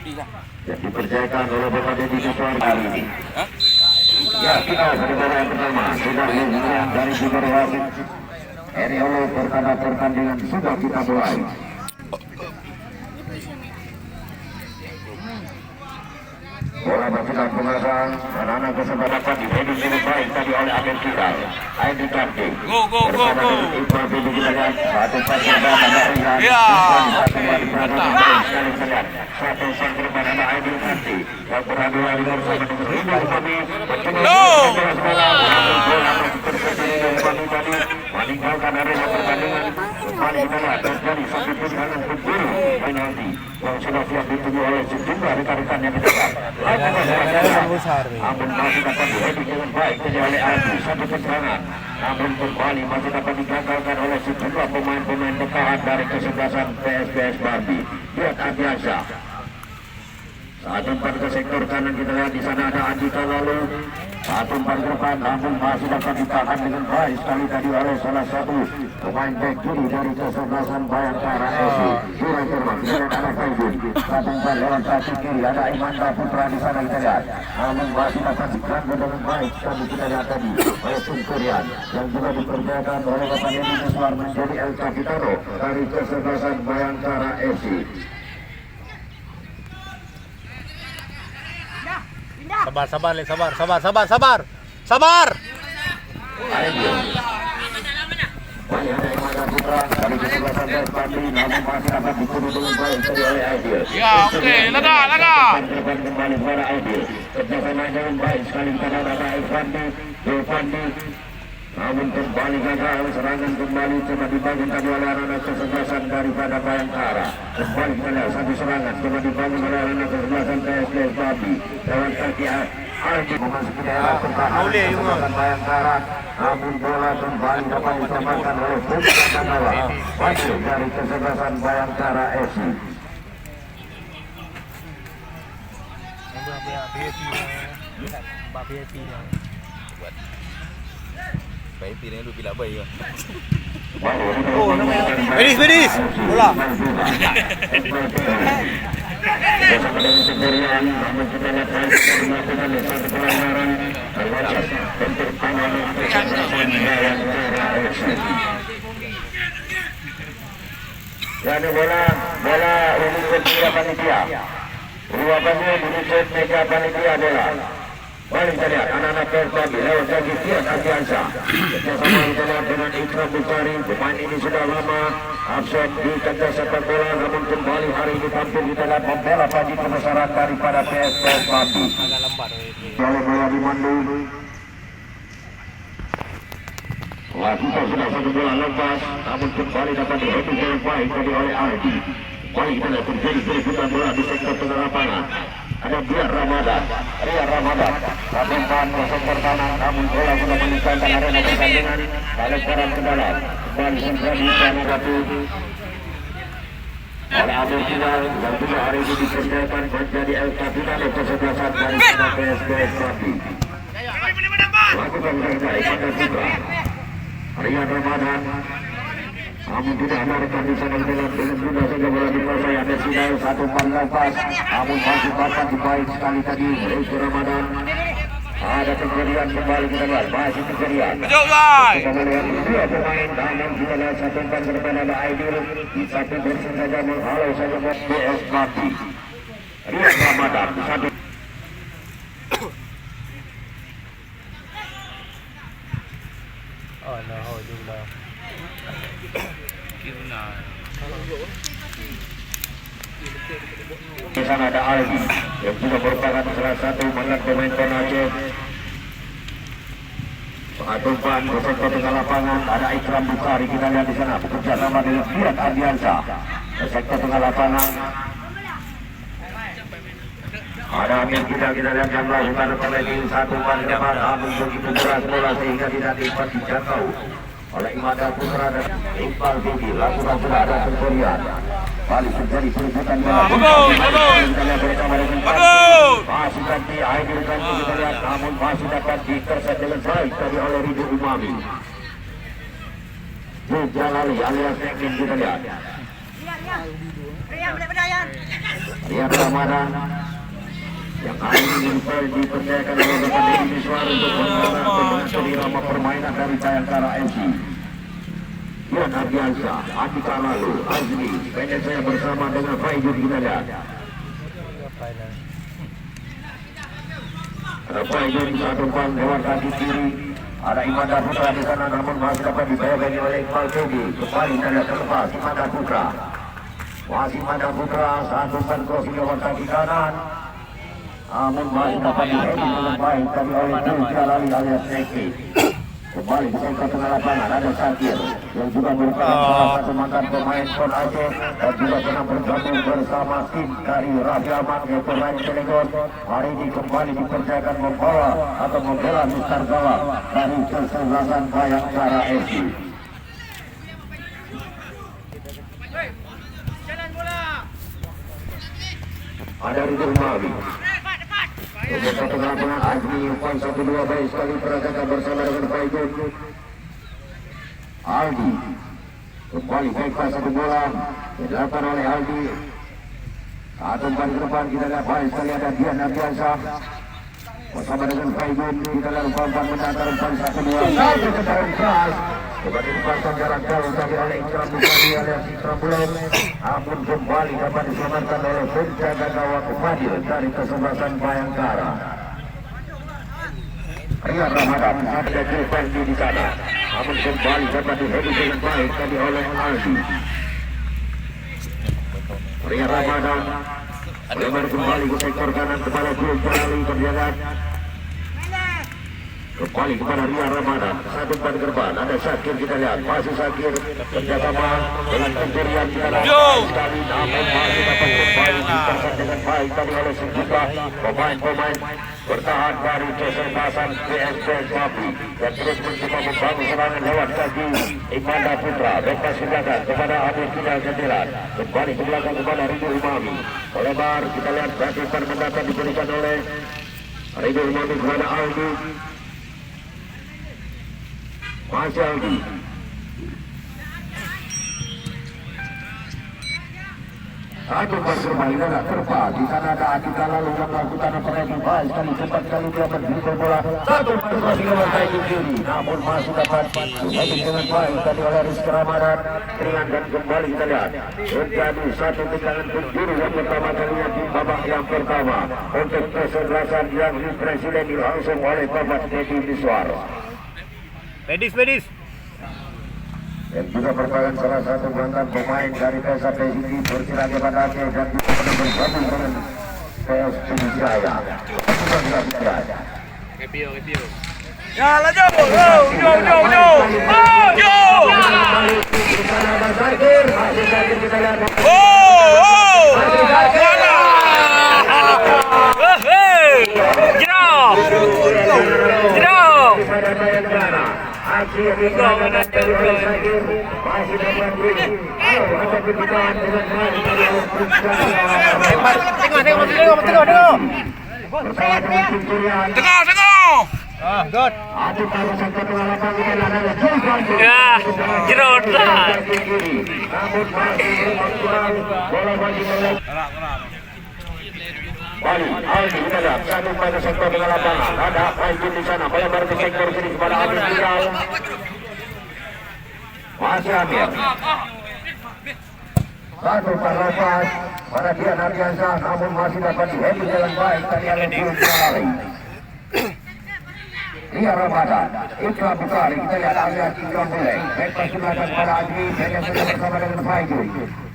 yang dipercayakan oleh Bapak Deddy Miswar hari ini. Ya, kita pada yang pertama sudah lingkungan dari Super Wasit Eriolo pertama pertandingan sudah kita mulai. Bola berputar pengasang, anak-anak kesempatan diberi dengan baik tadi oleh Amin Kiral. Aidi Kapti. Go. Kita lihat satu pasir bapak dari satu sangkir pada Aidi Kapti. Yang beradu lagi bersama dengan Rindu kami. Meninggalkan area pertandingan. Kembali kita lihat terjadi satu pertandingan berburu penalti yang sudah siap ditunggu oleh sejumlah rekan-rekan yang kita. Namun masih dapat dihebi dengan baik tadi oleh Adi satu tendangan. Namun kembali masih dapat digagalkan oleh sejumlah pemain-pemain bertahan dari kesebelasan PSBS Bambi. Lihat Adiasa. Saat umpan ke sektor kanan kita lihat di sana ada Andika lalu. Saat umpan ke depan namun masih dapat ditahan dengan baik sekali tadi oleh salah satu pemain back kiri dari kesebelasan Bayangkara FC. Surai Firman, kemudian ada Faizul. Saat umpan lewat kaki kiri ada Imanda Putra di sana kita lihat. Namun masih dapat dikerangka dengan baik sekali kita lihat tadi oleh Sungkurian yang juga dipercayakan oleh Bapak Deddy Miswar menjadi El Capitano dari kesebelasan Bayangkara FC. Sabar. Ya, oke, lega. Namun kembali gagal serangan kembali coba dibangun tadi oleh anak kesebelasan daripada Bayangkara. Kembali kita lihat satu serangan coba dibangun oleh anak kesebelasan PSBS Babi lewat kaki Aldi memasuki daerah pertahanan kesebelasan Bayangkara. Namun bola kembali dapat diselamatkan oleh Putra Kanawa Wajib dari kesebelasan Bayangkara FC. Baik pilih lu bila baik ya. Medis. Bola. Jadi bola untuk tiga panitia. Ruapannya untuk tiga panitia bola. Balik kita lihat anak-anak Persib lewat kaki Tias Adiansa. Kerjasama kita lihat dengan Ikram Bukhari. Pemain ini sudah lama absen di kancah sepak bola, namun kembali hari ini tampil kita lihat membela pagi kebesaran daripada PSBS Bambi. Oleh bola di Mandu. Lakukan sudah satu bola lepas, namun kembali dapat dihebi dengan baik tadi oleh Aldi. Kembali kita lihat terjadi perebutan bola di sektor tengah lapangan. Ada Ria Ramadan, Rabungan kosong pertahanan, namun bola sudah meninggalkan arena pertandingan. Balik sekarang ke dalam, kembali terjadi satu oleh Abdul Sinal yang juga hari ini dikerjakan menjadi El Capitano kesebelasan dari PSBS Bambi. Lakukan dengan baik pada Putra Ria Ramadan. Namun tidak ada rekan di sana dengan mudah saja bola dikuasai ada Sinal satu umpan lepas. Namun masih dapat dibaik sekali tadi oleh Ramadan. Ada kejadian kembali kita lihat masih kejadian. Kita melihat dua pemain namun kita lihat satu umpan ke depan ada Aidil di satu bersih saja menghalau saja buat BS Bambi. Ria Ramadan satu. Di sana ada Aldi yang juga merupakan salah satu mantan pemain Aceh. Saat umpan ke sektor tengah lapangan ada Ikram Bukhari kita lihat di sana bekerja sama dengan Tias Adiansa ke sektor tengah lapangan. Ada Amir kita lihat yang melakukan penalti satu umpan ke depan namun begitu keras bola sehingga tidak dapat dijangkau oleh Imanda Putra dan Iqbal Bibi. Lakukan sudah ada Sungkurian. Balik terjadi perebutan bola. Masih ganti Aidil ganti kita lihat namun masih dapat dikersek dengan baik tadi oleh Ridho Umami. Jalali alias Nekin kita lihat. Rian Ramadan yang kali ini dipercayakan oleh Bapak Deddy Miswar untuk mengatur irama permainan dari Bayangkara FC. Dian Ardiansa, Atika Lalu, Azmi, pengen saya bersama dengan Faizul kita lihat. Ada Faizul bisa tumpang lewat kaki kiri. Ada Imanda Putra di sana namun masih dapat dibayangkan oleh Iqbal Tobi. Kembali tanda terlepas Imanda Putra. Masih Imanda Putra saat tumpang cross lewat kaki kanan. Namun masih dapat diheading dengan baik tadi oleh Nurja Lali alias Neki. Kembali ke sektor tengah lapangan ada Sakir yang juga merupakan salah satu mantan pemain Pon Aceh dan juga pernah bergabung bersama tim dari Raffi Ahmad yaitu Ryan Cilegon. Hari ini kembali dipercayakan membawa atau membela Mister Gawang dari kesebelasan Bayangkara FC. Ada Ridho Mawi. Untuk tengah lapangan Azmi umpan 1-2 baik sekali peragatan bersama dengan Faizul. Aldi kembali baik pas satu bola dilakukan oleh Aldi. Saat umpan ke depan kita lihat baik sekali ada Dian Ardiansa bersama dengan Faizul. Kita lihat umpan mendatar umpan 1-2 satu tekanan keras kembali dipasang jarak jauh tadi oleh Ikram Bukhari alias Ikram Bulog. Namun kembali dapat diselamatkan oleh penjaga gawang Fadil dari kesebelasan Bayangkara. Rian Ramadan ada Julfandi di sana. Namun kembali dapat diheading dengan baik tadi oleh Aldi. Rian Ramadan lebar kembali ke sektor kanan kepada Julfandi terjaga. Kembali kepada Rian Ramadan. Satu umpan ke depan. Ada Sakir kita lihat. Masih Sakir kerjasama dengan pencurian kita lihat. Sekali namun masih dapat kembali diterkat dengan baik tadi oleh sejumlah pemain-pemain bertahan dari kesebelasan PSPS Babi dan terus mencoba membangun serangan lewat kaki Imanda Putra. Bebas silakan kepada Amir Kidal Gantilan. Kembali ke belakang kepada Ridho Umami. Lebar kita lihat berarti umpan mendatar diberikan oleh Ridho Umami kepada Aldi. Masih Aldi. Satu permainan tidak terpas. Di sana ada Atika Lalu yang melakukan operasi baik sekali cepat sekali dia berdribble bola. Satu permainan lewat kaki kiri. Namun masih dapat diheading dengan baik tadi oleh Rizky Ramadan. Ringan dan kembali kita lihat. Terjadi satu tendangan penjuru yang pertama kalinya di babak yang pertama untuk kesebelasan yang dipresiden langsung oleh Bapak Deddy Miswar. Pedis. Dan juga merupakan salah satu mantan pemain dari PSA PSID bersilang kepada Aceh dan juga pernah bergabung dengan PS Jaya. Ya, lanjut. Tengok. Good. Ya, jerot lah. Bali, Aldi kita lihat satu pada sektor tengah lapangan. Ada Faizul di sana, melebar ke sektor kiri kepada Amir Kidal. Masih Amir. Satu terlepas pada Dian Ardiansa, namun masih dapat diheading dengan baik tadi oleh Julfandi. Rian Ramadan, Ikram Bukhari, kita lihat alias Ikram Bulog. Bebas silakan pada Azmi, yang sudah bersama dengan Faizul.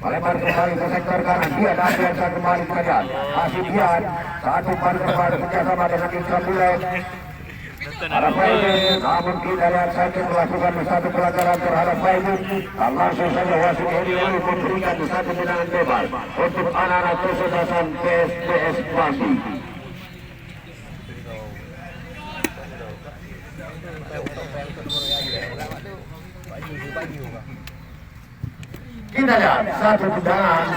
Melebar kembali ke sektor kanan, Dian Ardiansa kembali ke depan. Masih Dian, satu umpan kembali kerjasama dengan Ikram Bulog. Ada Faizul, namun kita lihat Sakir melakukan satu pelanggaran terhadap Faizul. Langsung saja wasit ini memberikan satu tendangan bebas untuk anak-anak kesebelasan PSPS Babi. Kita lihat satu tendangan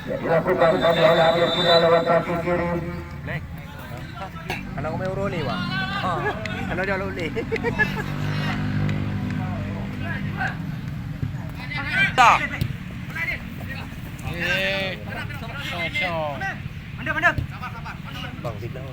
yang dilakukan oleh Amir Kidal lewat kaki kiri. Ano ko may uruli ba? Ano dia uruli? Bang Bidang.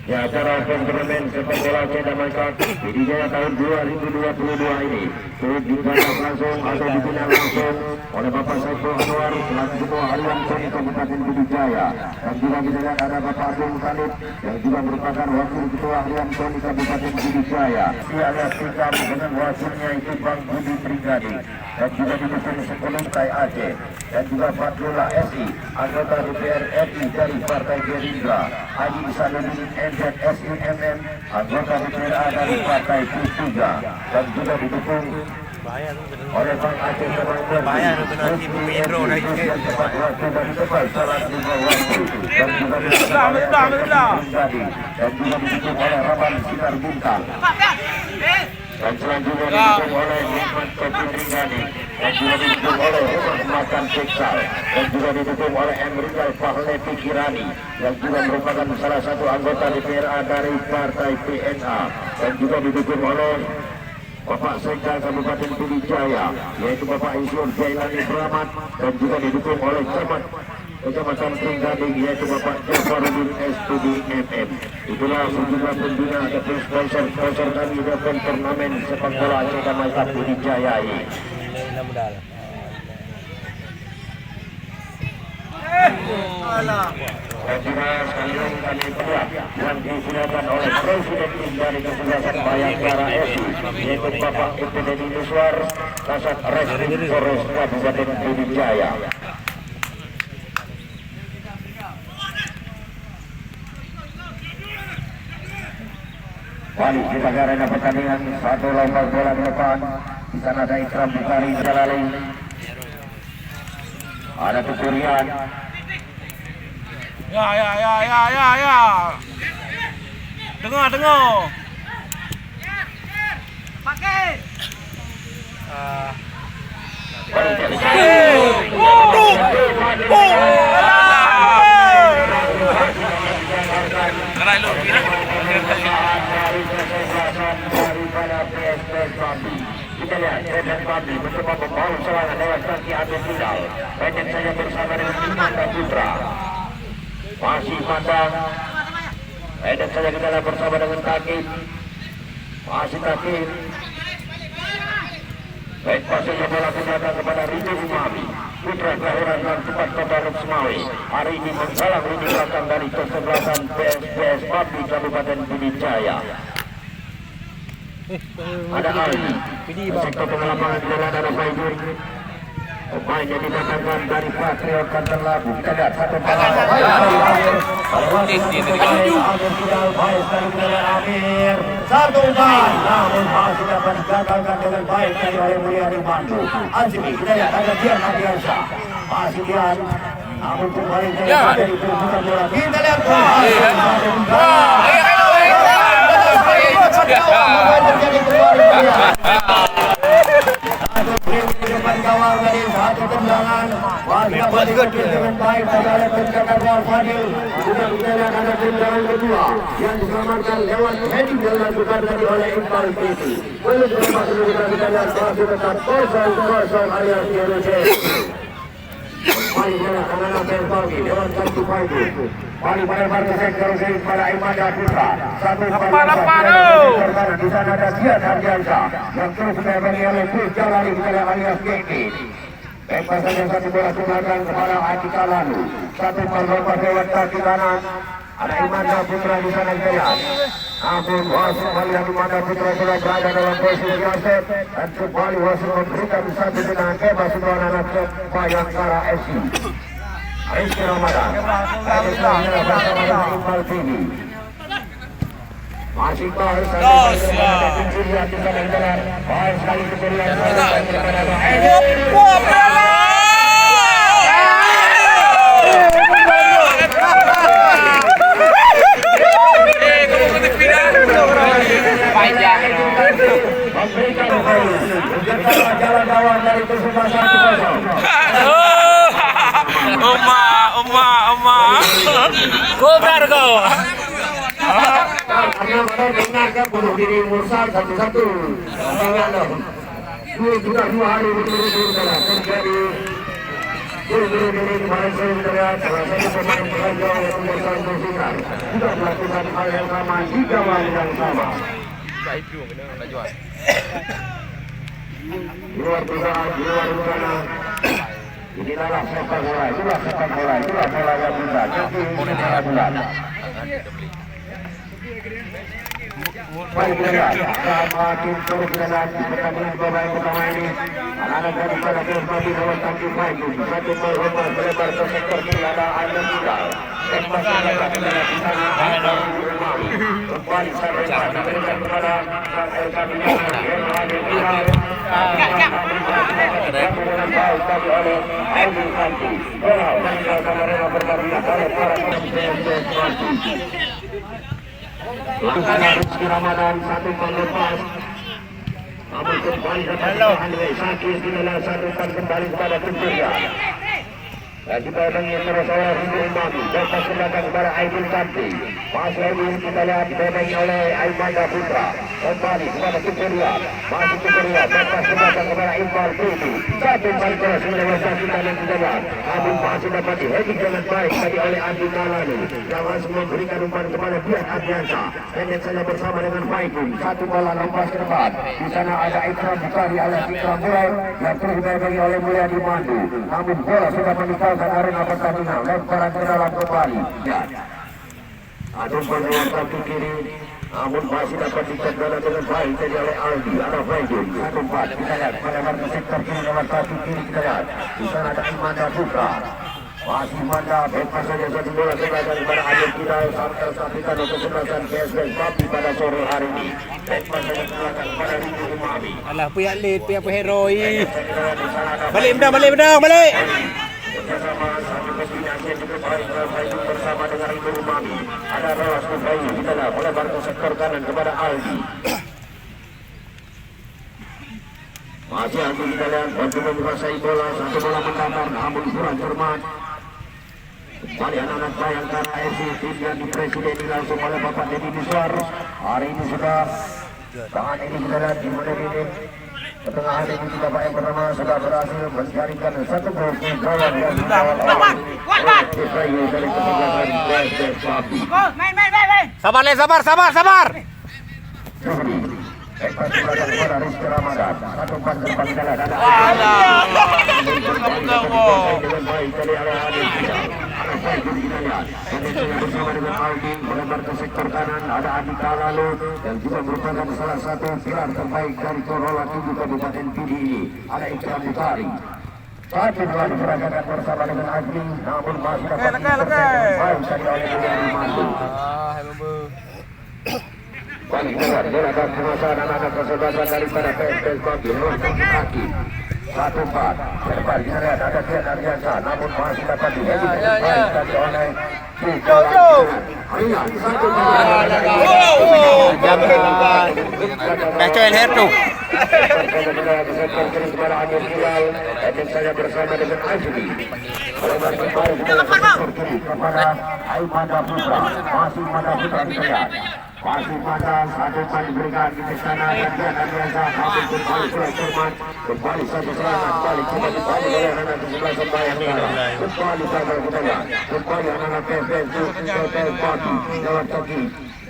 Ya, acara turnamen sepak bola Damai Cup Pidijaya tahun 2022 ini turut digarap langsung atau dibina langsung oleh Bapak Saiful Anwar selaku Ketua Harian KONI Kabupaten Pidijaya, dan juga kita lihat ada Bapak Agung Khalid yang juga merupakan Wakil Ketua Harian KONI Kabupaten Pidijaya. Dia adalah sikap dengan wakilnya itu Bang Budi Prigadi, dan juga didukung Sekolontai Aceh, dan juga Fatrullah SI, anggota DPR RI dari Partai Gerindra, Haji Isanuddin MZSIMM, anggota DPRA dari Partai P3, dan juga didukung oleh Bang Aceh Semangkoti, Bayar untuk nanti Pedro naik ke. dan juga didukung oleh Raban Sinar Bintang. Dan selanjutnya didukung oleh Nikmat Kopi Ringgani, dan juga didukung oleh Rumah Makan Teksal, dan juga didukung oleh Emrinal Fahle Pikirani yang juga merupakan salah satu anggota DPRA dari Partai PNA, dan juga didukung oleh Bapak Sekda Kabupaten Pidijaya yaitu Bapak Insinyur Jailani Bramat, dan juga didukung oleh Kecamatan Pringgading yaitu Bapak Jafaruddin SPD MM. Itulah sejumlah pembina ataupun sponsor kami dalam turnamen sepak bola Aceh Damai Cup Pidijaya ini. Dan juga sekalian kami pula yang disilakan oleh Presiden Tim dari Kesebelasan Bayangkara SI yaitu Bapak Epidemi Nuswar, Kasat Reskrim Polres Kabupaten Pidijaya. Balik kita ke arena pertandingan, satu lomba bola ke depan. Di sana ada Ikram Bukhari Jalali, ada Tukurian. Ya. Tengah. Pakai. Kerai lu. Daripada PSPS Bambi, kita lihat Redan Bambi mencoba membawa serangan lewat kaki Abdul Final. Banyak saja bersama dengan Imanda Putra, masih pandang. Redan saja kita lihat bersama dengan Takim, masih Takim. Baik pasnya bola datang kepada Ridho Umami, putra kelahiran dan tempat kota Ruksmawi. Hari ini menggalang lini belakang dari kesebelasan PSPS Bambi Kabupaten Pidijaya. Ada Aldi, sektor pengalaman di dalam ada Faidun. Pemain yang didatangkan dari Patriot Kantor Labu. Kita lihat satu Amir satu baik, namun masih dapat digagalkan dengan baik dari oleh Mulyadi Bandu. Azmi, kita lihat ada Dian Adiansa, masih Dian, namun kembali dari perbuatan bola. Kita lihat kawal dari satu tendangan dengan baik pada pencetak gol Fadil. Sudah berjalan ada tendangan kedua yang diselamatkan lewat heading yang dilakukan tadi oleh Iqbal Fiti. Belum berapa kita lihat masih tetap kosong alias Indonesia. Mari bola kemana Bagi lewat kaki Fadil. Mari pada markas sektor pada Imanda Putra. Satu di sana ada Dian Ardiansa yang terus menembaki oleh Chris Jalali alias Keki. Lepasan yang satu bola kembangkan kepada Atika Lalu. Satu perlombaan lewat kaki kanan. Ada Imanda Putra di sana jalan. Namun wasit melihat Imanda Putra sudah berada dalam posisi wasit dan kembali wasit memberikan satu tendangan bebas untuk anak Bayangkara SI. Rizky Ramadan bersama dengan Iqbal Fini. Masih baik sekali keberian jalan gawang dari kesempatan 1-0. Oma. Gobrar kau. Karena dengarkan bunuh diri Mursal satu-satu. Sudah 2 hari berturut-turut terjadi Guru-guru dari kemarin saya melihat salah satu pemain pelajar yang membuat bersinar sudah melakukan hal yang sama di gawang yang sama. Luar dugaan, luar rencana. Inilah sepak bola, itulah sepak bola, itulah bola yang bulat. Inilah bulat. Baik benar, sama tim terus benar di pertandingan babak pertama ini. Anak-anak dari pada kembali dalam tangki maju. Satu gol lepas melebar ke sektor kiri ada Ayman Tinggal. Lepas melebar ke dalam di sana ada Umami. Kembali sampai diberikan kepada Sampai kami yang ada Tinggal. Dan dengan baik tadi oleh Aidil Santi. Bola meninggalkan arena pertandingan oleh para pemain langkah Rizky Ramadan satu gol lepas. Namun kembali dapat Andre Sakis inilah satu pan kembali kepada Tenturia. Dan kita ingin terus oleh Rindu Umami. Lepas ke belakang kepada Aidil Santi. Masih ini kita lihat dipemengi oleh Aimanda Putra. Kembali kepada Tenturia. Masih Tenturia. Lepas ke belakang kepada Iqbal Putu. Satu pan keras melewati kita dan kita lihat. Namun masih dapat dihedik dengan baik tadi oleh Andi Kalani. Yang langsung memberikan umpan kepada Bian Adriansa. Pendek saja bersama dengan Faikun. Satu bola lepas ke depan. Di sana ada Ikram Bukari alias Ikram Mulai. Yang terus dipemengi oleh Mulyadi Mandu. Namun bola sudah meninggalkan arena pertandingan. Lemparan ke dalam kembali. Ya. Ada peluang kaki kiri. Namun masih dapat dicegah dengan baik tadi oleh Aldi. Ada Faikun. 1-4. Kita lihat pada markas sektor kiri nomor 1 kiri kita lihat. Di sana ada Imanda Putra. Masih Imanda bebas saja satu bola serangan kepada Adil kita sampai sampaikan untuk kesempatan PSBS Babi pada sore hari ini. Bebas saja serangan kepada Rindu Umami. Alah, pihak lead, pihak heroi. Balik bedang. Bersama satu kombinasi yang cukup baik bersama dengan Rindu Umami. Ada Rolas Kubayu kita lihat melebar ke sektor kanan kepada Aldi. Masih Aldi kita lihat bantu menguasai bola, satu bola mendatar namun kurang cermat. Kembali anak-anak Bayangkara FC tim yang dipresiden langsung oleh Bapak Deddy Miswar. Hari ini sudah tangan ini kita lihat di menit pertengahan ini kita yang pertama sudah berhasil mencarikan satu gol ke gawang yang dikawal oleh Tifayu dari kesebelasan PSBS Babi. Sabar. Lepas belakang kepada Rizky Ramadan. Satu pas depan kita lihat ada dengan baik dari arah Adil kita. Ada Faikun kita lihat. Pendeknya bersama dengan Aldi melebar ke sektor kanan. Ada Adi Kalalu yang juga merupakan salah satu pilar terbaik dari Corolla 7 Kabupaten Pidi ini. Ada Ikram Bukari. Satu dua diperagakan bersama dengan Agni. Namun masih dapat baik tadi oleh Mulyadi Mandu. Balik keluar, bola dan penguasaan anak-anak kesebelasan daripada PSBS Babi. Lompat kaki. 1-4. Serba dilihat ada Bian Adriansa. Namun masih dapat dihedik dengan baik tadi oleh Ayan, satu Becoel Hertu. kepada Adil Hilal. Edek saya bersama dengan Azri. Lebar kembali kepada Aimanda Putra. Masih Aimanda Putra kita lihat. Masih pada satu kali diberikan di sana dan Bian Adriansa namun kembali kurang cermat. Kembali satu serangan balik coba dibalik oleh anak di sebelah Bayangkara. Kembali gagal kita lihat. Kembali anak PSBS Babi lewat kaki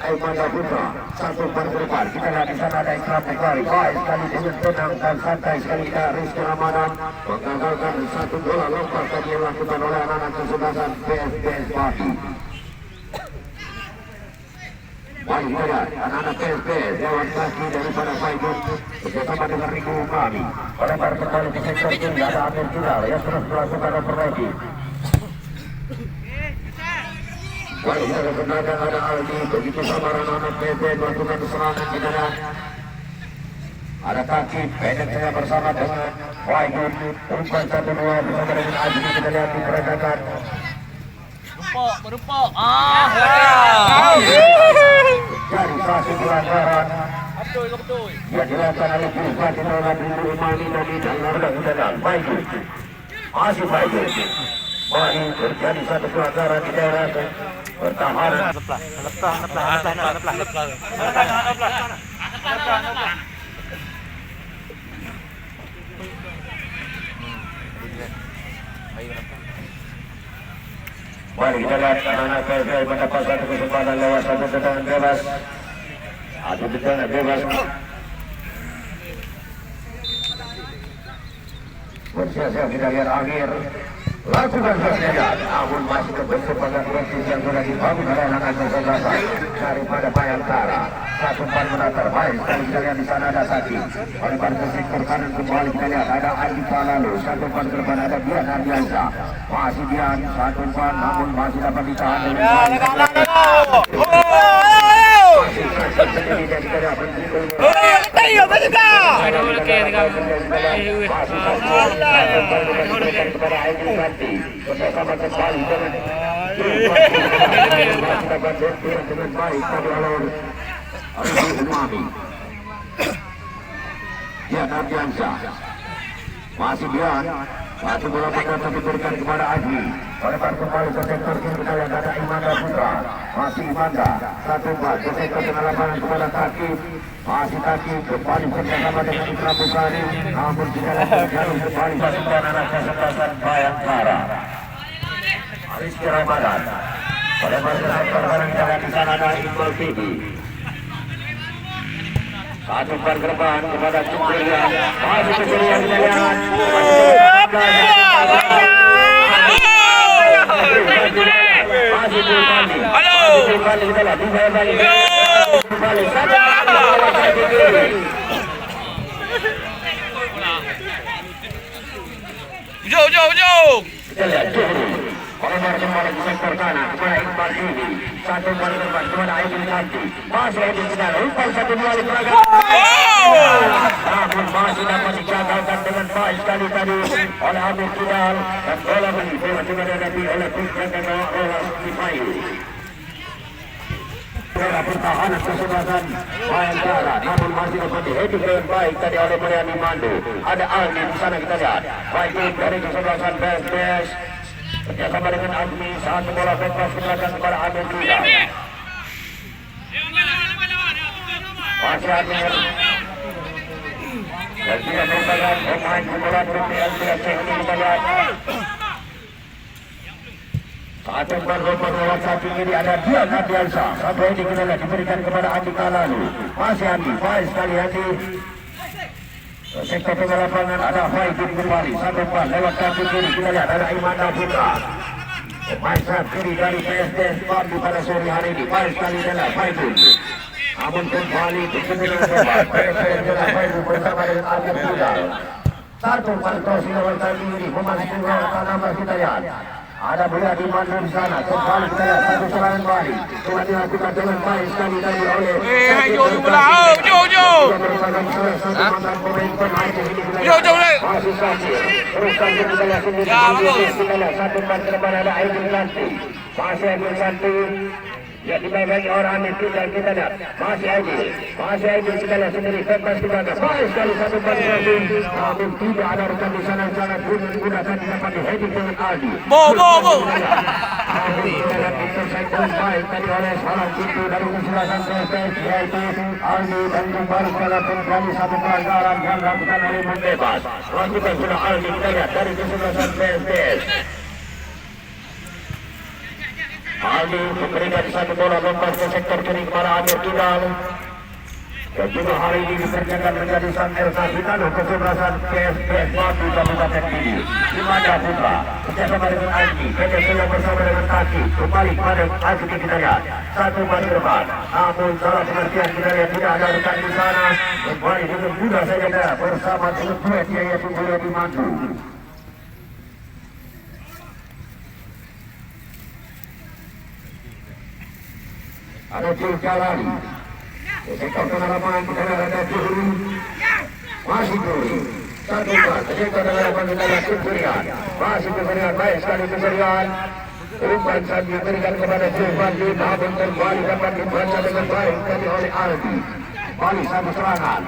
Aimanda Putra. Satu par ke depan kita lihat di sana ada Ikram Bukari. Baik sekali dengan tenang dan santai sekali kita Rizky Ramadan mengagalkan satu bola lompat tadi yang dilakukan oleh anak-anak kesebelasan PSBS Babi. Baik kita lihat anak-anak PSBS lewat kaki daripada Faikun bersama dengan Rindu Umami. Melebar kembali ke sektor kiri ada Amir Kidal yang terus melakukan operasi. Baik kita kebenaran ada Aldi begitu sama anak-anak PSBS melakukan serangan kita lihat. Ada kaki pendek saya bersama dengan Faikun. Umpan 1-2 bersama dengan Azri kita lihat diperagakan. Berupok. Dari satu pelanggaran yang dilakukan oleh Bupati Nolan Rindu Umami dan Nardang Faikun. Masih Faikun. Baik terjadi satu pelanggaran di daerah pertahanan. Mari kita lihat anak-anak PSBS mendapat satu kesempatan lewat satu tendangan bebas. Adu tendangan bebas. Bersiap-siap kita lihat akhir. Lakukan saja, namun masih kebersepakat praktis yang sudah dibangun oleh anak-anak kesebelasan daripada Bayangkara. Satu pan menatar baik sekali kita lihat di sana ada Saki. Oleh pada sektor kanan kembali kita lihat ada Andika lalu. Satu pan ke depan ada Dian Ardiansa. Masih Dian satu pan namun masih dapat ditahan dengan baik. Masih sendiri dan kita lihat kepada Aidi Ganti bersama kembali dengan baik tadi alur Umami Dian Ardiansa masih Dian satu bola pendek diberikan kepada Aji lebar kembali ke sektor kiri kita lihat ada Imanda Putra masih Imanda satu bat ke sektor tengah lapangan kepada Kaki masih Kaki kembali bersama dengan Itra Busari namun kita lihat kembali pasukan anak kesebelasan Bayangkara Rizky Ramadan pada masa sektor kanan kita lihat di sana ada Iqbal Tibi satu ban ke depan kepada Cukurian masih Cukurian kita lihat masih Bulkani kita lihat di bawah balik kembali Ujung. kita lihat Juhri Korban kembali di sektor kanan kepada Iqbal Tibi satu ban ke depan kepada Aidi Ganti masih Aidi kita umpan satu dua di peragaan namun masih dapat dijagalkan dengan baik sekali tadi oleh Amir Kidal dan bola ini juga dihadapi oleh Pusat dan Rolas Kifayu pertahanan kesebelasan Bayangkara namun masih dapat diheading dengan baik tadi oleh Mariani Mandu ada Aldi di sana kita lihat baik dari kesebelasan BSBS kerjasama dengan Agni satu bola bebas ke belakang kepada Amir Kidal masih Amir dan tidak merupakan pemain kumpulan BPLTFC ini kita lihat satu bergolong lewat satu kiri ada Dian Ardiansa satu ini kita lihat diberikan kepada Andika lalu masih Andi baik sekali Andi sektor tengah lapangan ada Faidin kembali satu pan lewat kaki kiri kita lihat ada Imanda Putra pemain sayap kiri dari PSBS Bambi pada sore hari ini baik sekali adalah Faidin namun kembali kemudian bebas PSBS adalah Faidin bersama dengan Amir Kidal satu pan tosi lewat kaki kiri memasuki ruang tanah kita lihat ada bola di mana di sana kembali kita lihat satu serangan balik telah dilakukan dengan baik sekali tadi oleh masih Sakir teruskan kita lihat sendiri kita lihat satu ban ke depan ada Aidil Ganti masih Aidil Ganti ya dibayangi orang Amir Kidal kita lihat masih Aidil kita lihat sendiri bebas kita lihat baik sekali satu ban namun tidak ada rekan di sana sangat gunakan dapat di-heading dengan Aldi kita lihat intersection baik tadi oleh salah pintu dari kesebelasan PSBS yaitu Aldi dan kembali kembali satu pelanggaran yang dilakukan oleh membebas lakukan sudah Aldi kita lihat dari kesebelasan PSBS Aldi memberikan satu bola lompat ke sektor kiri kepada Amir Kidal dan juga hari ini dikerjakan menjadi sang Elsa Hitano kesebelasan PSBS Batu Kabupaten Pidi Imanda Putra kerjasama dengan Aiki PT Selo bersama dengan Taki kembali kepada Aiki kita lihat satu ban ke depan namun salah pengertian kita lihat tidak ada rekan di sana kembali dengan mudah saja bersama dengan duet yaitu Boyati Mandu ada Jul Jalali sektor tengah lapangan kita ada Juhri masih Juhri satu bat sektor tengah lapangan kita ada Cukurian masih Cukurian baik sekali Cukurian umpan saja diberikan kepada Juhri namun kembali dapat dibaca dengan baik tadi oleh Aldi balik satu serangan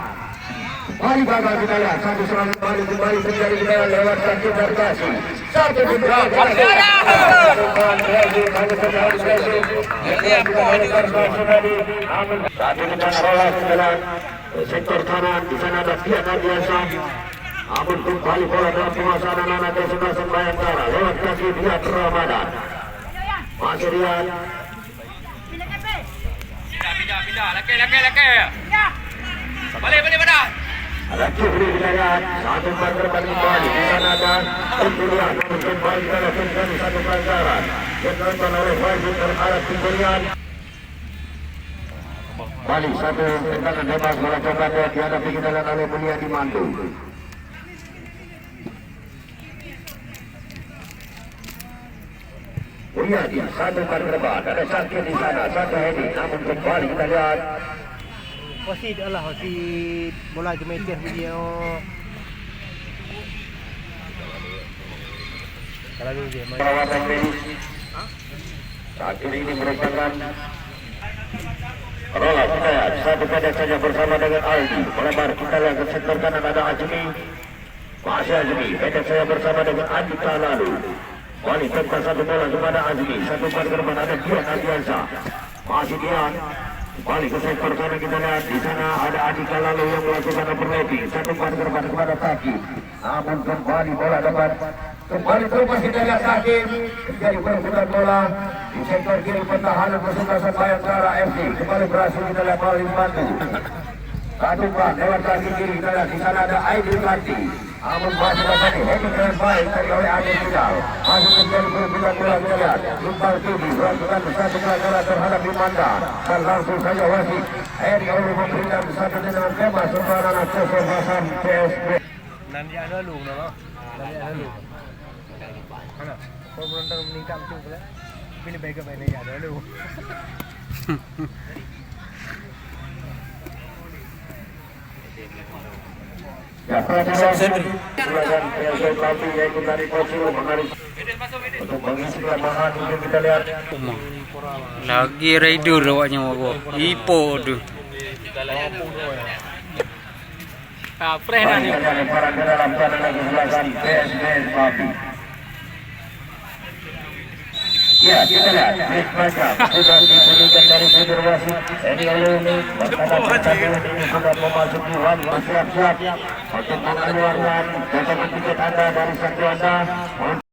balik gagal kita lihat satu serangan balik kembali terjadi kita lewat satu gargasi satu serangan satu kita rolas jalan sektor kanan di sana ada Dian Ardiansa Namun kembali bola dalam penguasaan anak-anak kesebelasan Bayangkara lewat kaki Riyad Ramadan. Masih Riyad. Pindah. Laki. Balik pada. Ada Jufri Hidayat, satu pelanggaran kembali di sana ada Tunggulian, namun kembali dalam terjadi satu pelanggaran yang dilakukan oleh Faizul terhadap Tunggulian. Balik satu tendangan bebas bola coba dihadapi kendaraan oleh Mulia di Mandu. Mulyadi, satu pelanggaran, ada Syakir di sana, satu heading, namun kembali kita lihat. Wasit adalah wasit bola Jamaica video. Kalau dulu dia main. Perawatan medis. Saat ini merupakan Roland Hidayat, satu pendek saja bersama dengan Aldi. Melebar kita lihat ke sektor kanan ada Azmi. Masih Azmi, pendek saya bersama dengan Andika lalu. Balik tentang satu bola kepada Azmi. Satu pas ke depan ada Dian Adiansa. Masih Dian. Balik ke sektor kanan kita lihat di sana ada Andika lalu yang melakukan overlapping. Satu pas ke depan kepada Taki. Namun kembali bola dapat kembali terus kita lihat Taki. Jadi perebutan bola di sektor kiri pertahanan kesebelasan Bayangkara FC. Kembali berhasil kita lihat bola di Bantu. Satu pas lewat kaki kiri kita lihat di sana ada Aidil Kanti. Namun masih dapat heading dengan baik dari oleh Adil Tidal. Masih terjadi perebutan bola kita lihat. Lumpal Tudi melakukan satu pelanggaran terhadap Limanda dan langsung saja wasit Eri oleh memberikan satu tendangan bebas untuk anak kesebelasan PSB. Nanti ada lu, nama? Nanti ada lu. Mana? Kalau berontak meningkat macam pula. Pilih baik apa ini ada lu. Ya, silakan PSB Kampi yaitu dari Kosilo menarik untuk mengisi kelemahan ini kita lihat. Lagi rider awaknya aku. Ipo tu. Apreh dah ni. Lemparan ke dalam kanan kesebelasan PSB Kampi. Ya, kita lihat Chris Baca sudah diberikan dari sudut wasit Edi Olumi berkata ini sudah memasuki waktu bersiap-siap untuk mengeluarkan cadangan tiket Anda dari saksi Anda.